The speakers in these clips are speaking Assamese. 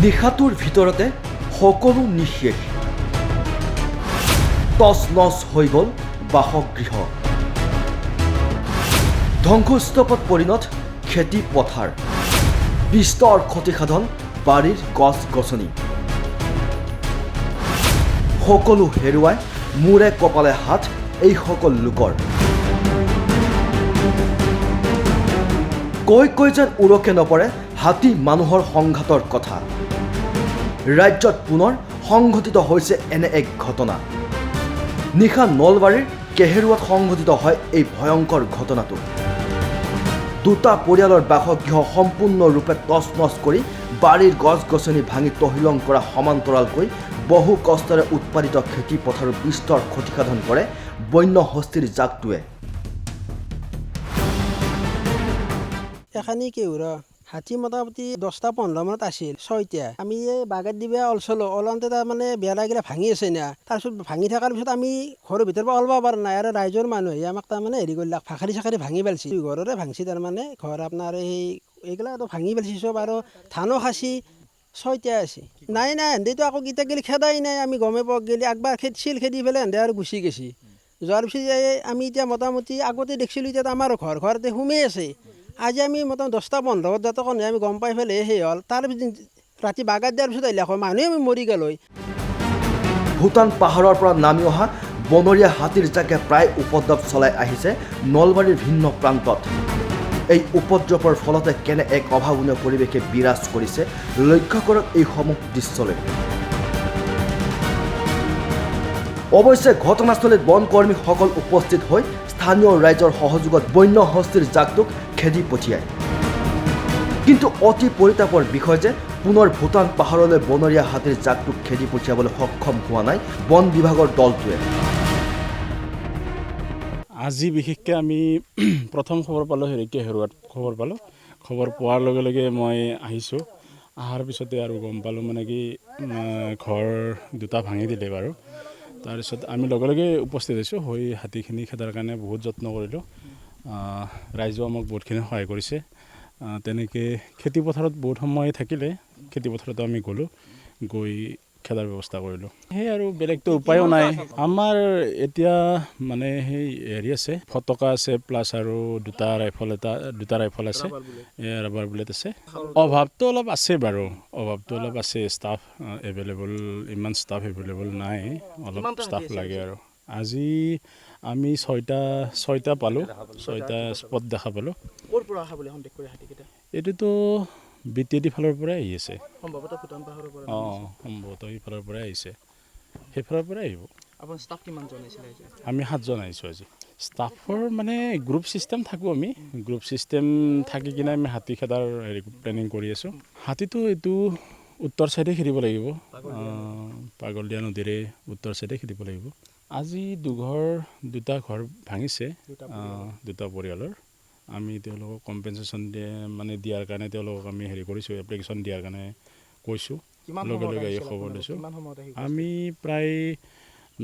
নিশাটোৰ ভিতৰতে সকলো নিশেষ টচ নচ হৈ গ'ল বাসগৃহ ধ্বংসস্তূপত পৰিণত খেতি পথাৰ বিস্তৰ ক্ষতিসাধন বাৰীৰ গছ গছনি সকলো হেৰুৱাই মূৰে কপালে হাত এই সকল লোকৰ কৈ যেন উৰকে নপৰে হাতী মানুহৰ সংঘাতৰ কথা ৰাজ্যত পুনৰ সংঘটিত হৈছে এনে এক ঘটনা নিশা নলবাৰীৰ কেহেৰুৱাত সংঘটিত হয় এই ভয়ংকৰ ঘটনাটো দুটা পৰিয়ালৰ বাসগৃহ সম্পূৰ্ণৰূপে তছনছ কৰি বাৰীৰ গছ গছনি ভাঙি তহিলং কৰা সমান্তৰালকৈ বহু কষ্টেৰে উৎপাদিত খেতি পথাৰৰ বিস্তৰ ক্ষতিসাধন কৰে বন্য হস্তীৰ জাকটোৱে এখানি কেউৰা হাতী মোটামুটি 10-15 মানত আছিল 6টা আমি এই বাগাত দিবা অলচলো অলন্তে তাৰ মানে বেয়া লাগিলে ভাঙি আছে না তাৰপিছত ভাঙি থকাৰ পিছত আমি ঘৰৰ ভিতৰৰ পৰা ওলাব পৰা নাই আৰু ৰাইজৰ মানুহে আমাক তাৰ মানে হেৰি কৰিলাক ভাখাৰি চাখাৰি ভাঙি পেলছি ঘৰৰে ভাঙছি তাৰ মানে ঘৰ আপোনাৰ এই এইগিলা তো ভাঙি পেলছি চব আৰু ধানো খাচি 6টা আছে নাই হেঁতেতো আকৌ কিতা গেলি খেদাই নাই আমি গমে পাওক গেলি একবাৰ খেদিছিল খেদি পেলাই হেঁতে আৰু গুচি গেছি যোৱাৰ পিছত আমি এতিয়া মোটামুটি আগতে দেখিছিলোঁ এতিয়া আমাৰ ঘৰতে সোমাই আছে আজি আমি মোটামুটি 10-15 বজাত আমি গম পাই পেলাই সেই হ'ল তাৰ ৰাতি বাগাত দিয়াৰ পিছত আহিলে আকৌ মানুহে আমি মৰি গ'ল ভূটান পাহাৰৰ পৰা নামি অহা বনৰীয়া হাতীৰ জাকে প্ৰায় উপদ্ৰৱ চলাই আহিছে নলবাৰীৰ ভিন্ন প্ৰান্তত এই উপদ্ৰৱৰ ফলতে কেনে এক অভাৱনীয় পৰিৱেশে বিৰাজ কৰিছে লক্ষ্য কৰক এই সমূহ দৃশ্যলৈ অৱশ্যে ঘটনাস্থলীত বন কৰ্মীসকল উপস্থিত হৈ স্থানীয় ৰাইজৰ সহযোগত বন্য হস্তীৰ জাকটোক খেদি পঠিয়ায় কিন্তু অতি পৰিতাপৰ বিষয় যে পুনৰ ভূটান পাহাৰলৈ বনৰীয়া হাতীৰ জাকটোক খেদি পঠিয়াবলৈ সক্ষম হোৱা নাই বন বিভাগৰ দলটোৱে আজি বিশেষকৈ আমি প্ৰথম খবৰ পালোঁ কেহেৰুৱাত খবৰ পোৱাৰ লগে লগে মই আহিছোঁ অহাৰ পিছতে আৰু গম পালোঁ মানে কি ঘৰ দুটা ভাঙি দিলে বাৰু তাৰপিছত আমি লগে লগে উপস্থিত হৈছোঁ হৈ হাতীখিনি খেদাৰ কাৰণে বহুত যত্ন কৰিলোঁ ৰাইজেও আমাক বহুতখিনি সহায় কৰিছে তেনেকৈ খেতিপথাৰত বহুত সময় থাকিলে খেতিপথাৰতো আমি গ'লোঁ গৈ খেদাৰ ব্যৱস্থা কৰিলোঁ সেই আৰু বেলেগতো উপায়ো নাই আমাৰ এতিয়া মানে সেই হেৰি আছে ফটকা আছে প্লাছ আৰু দুটা ৰাইফল আছে ৰাবাৰ বুলেট আছে অভাৱটো অলপ আছে বাৰু ষ্টাফ এভেইলেবল ইমান ষ্টাফ এভেইলেবল নাই অলপ ষ্টাফ লাগে আৰু আজি আমি ছয়টা পালোঁ 6টা স্পট দেখা পালোঁ ক'ৰ পৰা অহা বুলি সন্দেহ কৰি হাতীকেইটা এইটোতো BTD ফালৰ পৰাই আহি আছে সম্ভৱতঃ ভূটান পাহাৰৰ পৰা সম্ভৱতঃ সেইফালৰ পৰাই আহিছে সেইফালৰ পৰাই আহিব আপোনাৰ ষ্টাফ কিমান জন আহিছিলে আমি 7 জন আহিছোঁ আজি ষ্টাফৰ মানে গ্ৰুপ ছিষ্টেম থাকোঁ আমি গ্ৰুপ ছিষ্টেম থাকি কিনে আমি হাতী খেদাৰ হেৰি প্লেনিং কৰি আছোঁ হাতীটো এইটো উত্তৰ চাইডে খেদিব লাগিব পাগলদিয়া নদীৰে উত্তৰ চাইডে খেদিব লাগিব আজি দুটা ঘৰ ভাঙিছে দুটা পৰিয়ালৰ আমি তেওঁলোকক কম্পেনচেশ্যন দিয়াৰ কাৰণে তেওঁলোকক আমি হেৰি কৰিছোঁ এপ্লিকেশ্যন দিয়াৰ কাৰণে কৈছোঁ লগে লগে এই খবৰ লৈছোঁ আমি প্ৰায়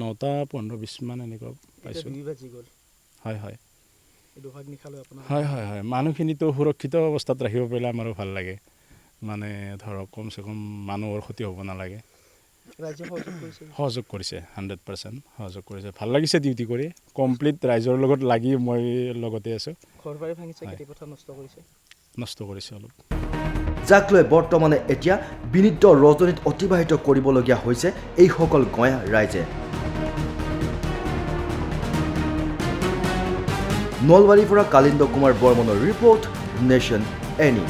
9:15-20 মান এনেকুৱা পাইছোঁ হয় মানুহখিনিতো সুৰক্ষিত অৱস্থাত ৰাখিব পাৰিলে আমাৰো ভাল লাগে মানে ধৰক কমচে কম মানুহৰ ক্ষতি হ'ব নালাগে সহযোগ কৰিছে 100% সহযোগ কৰিছে ভাল লাগিছে ডিউটি কৰি কমপ্লিট ৰাইজৰ লগত লাগি মই লগতে আছোঁ নষ্ট কৰিছে অলপ যাক লৈ বৰ্তমানে এতিয়া বিনিদ্ৰ ৰজনীত অতিবাহিত কৰিবলগীয়া হৈছে এইসকল গঞা ৰাইজে নলবাৰীৰ পৰা কালিন্দ কুমাৰ বৰ্মনৰ ৰিপৰ্ট নেশ্যন এনি